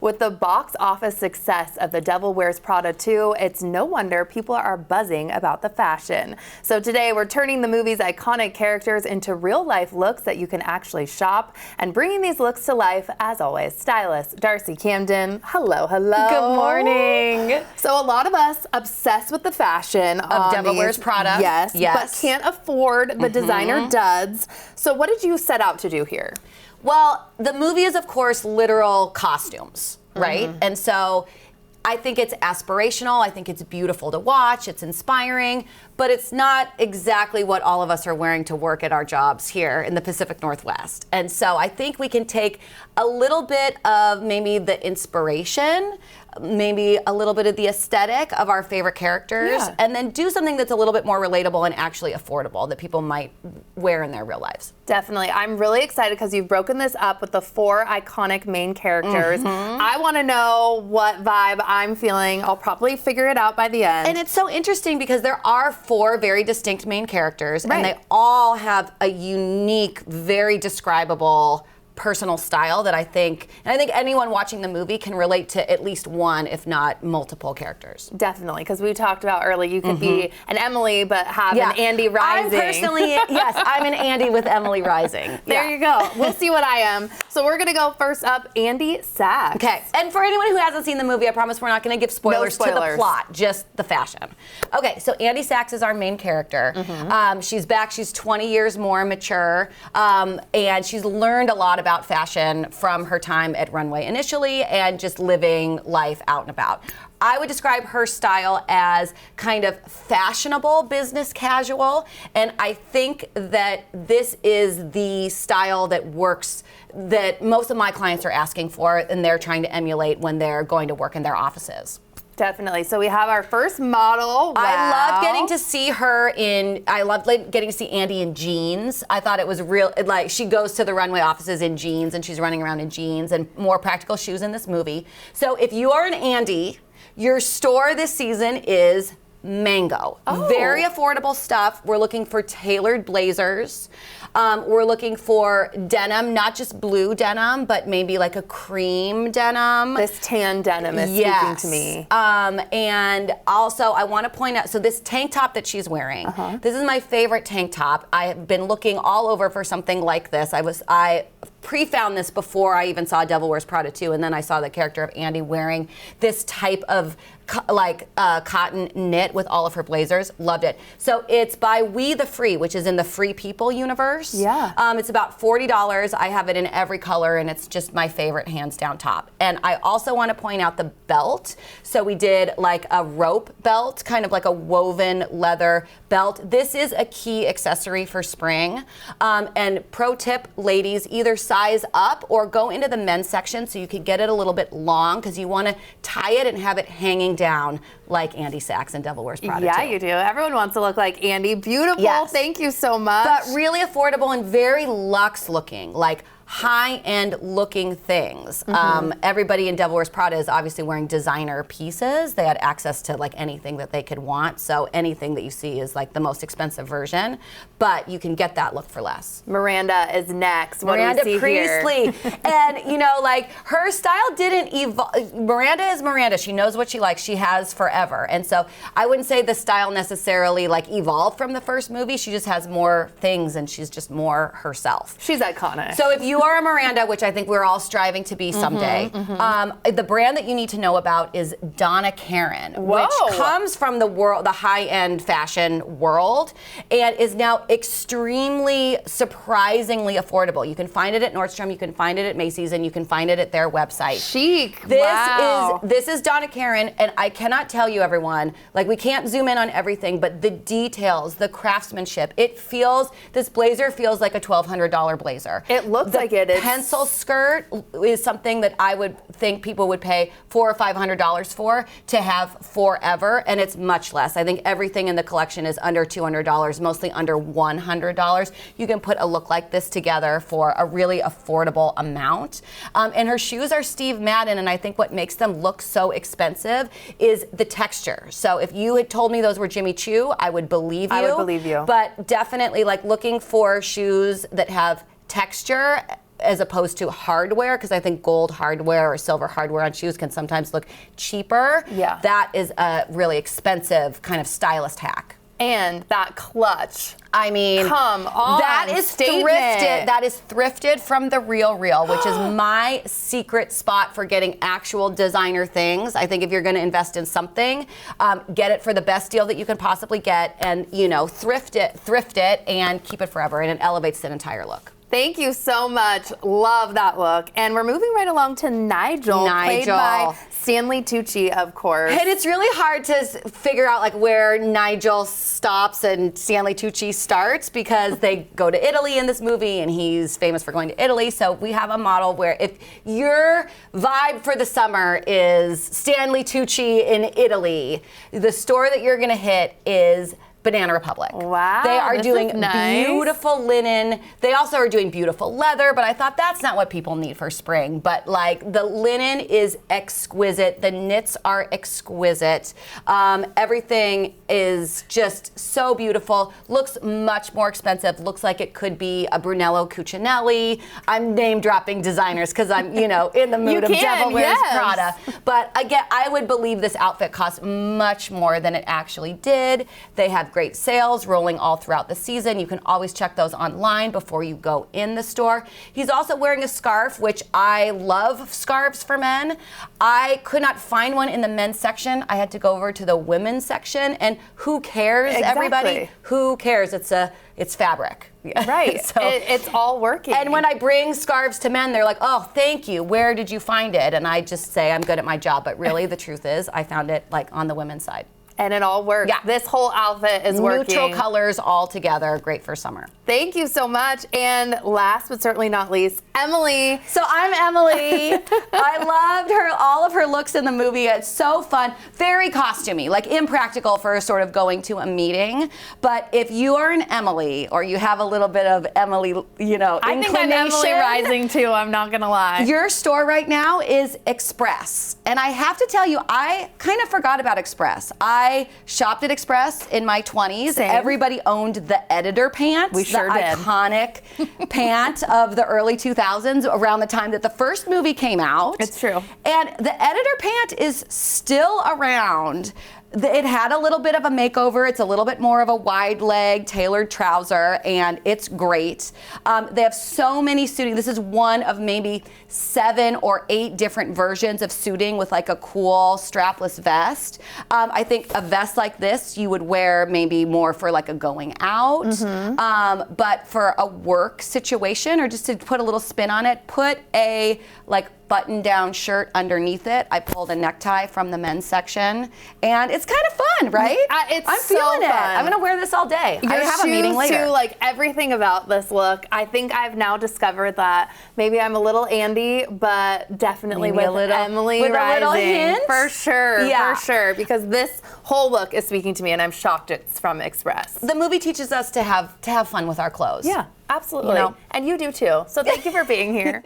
With the box office success of The Devil Wears Prada 2, it's no wonder people are buzzing about the fashion. So today we're turning the movie's iconic characters into real-life looks that you can actually shop, and bringing these looks to life, as always, stylist Darcy Camden. Hello, hello. Good morning. So a lot of us obsessed with the fashion of Devil Wears Prada. Yes, but can't afford the designer duds. So what did you set out to do here? Well, the movie is, of course, literal costumes, right? And so I think it's aspirational. I think it's beautiful to watch. It's inspiring, but it's not exactly what all of us are wearing to work at our jobs here in the Pacific Northwest. And so I think we can take a little bit of maybe the inspiration, maybe a little bit of the aesthetic of our favorite characters, and then do something that's a little bit more relatable and actually affordable that people might wear in their real lives. Definitely. I'm really excited because you've broken this up with the 4 iconic main characters. I want to know what vibe I'm feeling. I'll probably figure it out by the end. And it's so interesting because there are 4 very distinct main characters, and they all have a unique, very describable personal style that I think anyone watching the movie can relate to at least one, if not multiple characters. Definitely, because we talked about earlier, you could be an Emily but have an Andy Rising. I'm personally, yes, I'm an Andy with Emily Rising. There you go. We'll see what I am. So we're gonna go first up, Andy Sachs. Okay, and for anyone who hasn't seen the movie, I promise we're not gonna give spoilers to the plot, just the fashion. Okay, so Andy Sachs is our main character. She's back, she's 20 years more mature, and she's learned a lot about fashion from her time at Runway initially and just living life out and about. I would describe her style as kind of fashionable business casual, and I think that this is the style that works, that most of my clients are asking for and they're trying to emulate when they're going to work in their offices. Definitely. So we have our first model. Wow. I love getting to see her I love getting to see Andy in jeans. I thought it was real, like she goes to the runway offices in jeans and she's running around in jeans and more practical shoes in this movie. So if you are an Andy, your store this season is Mango. Very affordable stuff. We're looking for tailored blazers. We're looking for denim, not just blue denim, but maybe like a cream denim. This tan denim is speaking to me. And also I want to point out, so this tank top that she's wearing, this is my favorite tank top. I have been looking all over for something like this. I pre-found this before I even saw Devil Wears Prada 2, and then I saw the character of Andy wearing this type of cotton knit with all of her blazers. Loved it. So it's by We the Free, which is in the Free People universe. It's about $40. I have it in every color, and it's just my favorite hands down top. And I also want to point out the belt. So we did like a rope belt, kind of like a woven leather belt. This is a key accessory for spring. And pro tip, ladies, either size up or go into the men's section so you can get it a little bit long, because you want to tie it and have it hanging down like Andy Sachs and Devil Wears Prada. Yeah, you do. Everyone wants to look like Andy. Beautiful. Yes. Thank you so much. But really affordable and very luxe looking, like high-end looking things. Everybody in Devil Wears Prada is obviously wearing designer pieces. They had access to like anything that they could want. So anything that you see is like the most expensive version, but you can get that look for less. Miranda is next. What Miranda do we see Priestley. Here? And you know, like her style didn't evolve. Miranda is Miranda. She knows what she likes. She has forever. And so I wouldn't say the style necessarily like evolved from the first movie. She just has more things and she's just more herself. She's iconic. So if you are a Miranda, which I think we're all striving to be someday, the brand that you need to know about is Donna Karan, which comes from the high-end fashion world and is now extremely, surprisingly affordable. You can find it at Nordstrom, you can find it at Macy's, and you can find it at their website. Chic. This is Donna Karan, and I cannot tell you, everyone, like we can't zoom in on everything, but the details, the craftsmanship, this blazer feels like a $1,200 blazer. It looks like it. Pencil skirt is something that I would think people would pay $400 or $500 for to have forever, and it's much less. I think everything in the collection is under $200, mostly under $100. You can put a look like this together for a really affordable amount. And her shoes are Steve Madden, and I think what makes them look so expensive is the texture. So if you had told me those were Jimmy Choo, I would believe you. I would believe you. But definitely like looking for shoes that have texture as opposed to hardware, because I think gold hardware or silver hardware on shoes can sometimes look cheaper. Yeah. That is a really expensive kind of stylist hack. And that clutch. I mean, come on, that is statement. thrifted. That is thrifted from the Real, which is my secret spot for getting actual designer things. I think if you're going to invest in something, get it for the best deal that you can possibly get, and thrift it, and keep it forever, and it elevates the entire look. Thank you so much. Love that look. And we're moving right along to Nigel. Played by Stanley Tucci, of course. And it's really hard to figure out like where Nigel stops and Stanley Tucci starts, because they go to Italy in this movie, and he's famous for going to Italy. So we have a model where if your vibe for the summer is Stanley Tucci in Italy, the store that you're going to hit is Banana Republic. Wow, they are doing nice. Beautiful linen. They also are doing beautiful leather, but I thought that's not what people need for spring. But like, the linen is exquisite. The knits are exquisite. Everything is just so beautiful. Looks much more expensive. Looks like it could be a Brunello Cucinelli. I'm name dropping designers because I'm, in the mood of Devil Wears Prada. But again, I would believe this outfit cost much more than it actually did. They have great sales rolling all throughout the season. You can always check those online before you go in the store. He's also wearing a scarf, which I love scarves for men. I could not find one in the men's section. I had to go over to the women's section, and who cares, everybody? Who cares? It's fabric. Right. So it's all working. And when I bring scarves to men, they're like, oh, thank you. Where did you find it? And I just say I'm good at my job. But really, the truth is, I found it like on the women's side. And it all works. Yeah. This whole outfit is working. Neutral colors all together, great for summer. Thank you so much. And last but certainly not least, Emily. So I'm Emily. I loved all of her looks in the movie. It's so fun. Very costumey, like impractical for sort of going to a meeting. But if you are an Emily, or you have a little bit of Emily, inclination. I think I'm Emily rising too, I'm not gonna lie. Your store right now is Express. And I have to tell you, I kind of forgot about Express. I shopped at Express in my 20s. Same. Everybody owned the editor pant. We sure did. The iconic pant of the early 2000s, around the time that the first movie came out. It's true. And the editor pant is still around. It had a little bit of a makeover. It's a little bit more of a wide leg tailored trouser, and it's great. They have so many suiting. This is one of maybe 7 or 8 different versions of suiting with like a cool strapless vest. I think a vest like this you would wear maybe more for like a going out, but for a work situation, or just to put a little spin on it, put a like button-down shirt underneath it. I pulled a necktie from the men's section, and it's kind of fun, right? I'm feeling it. I'm gonna wear this all day. I have a meeting later. Too, like everything about this look, I think I've now discovered that maybe I'm a little Andy, but definitely maybe with Emily with rising, a little hint? for sure, Yeah. for sure. Because this whole look is speaking to me, and I'm shocked it's from Express. The movie teaches us to have fun with our clothes. Yeah, absolutely. And you do too. So thank you for being here.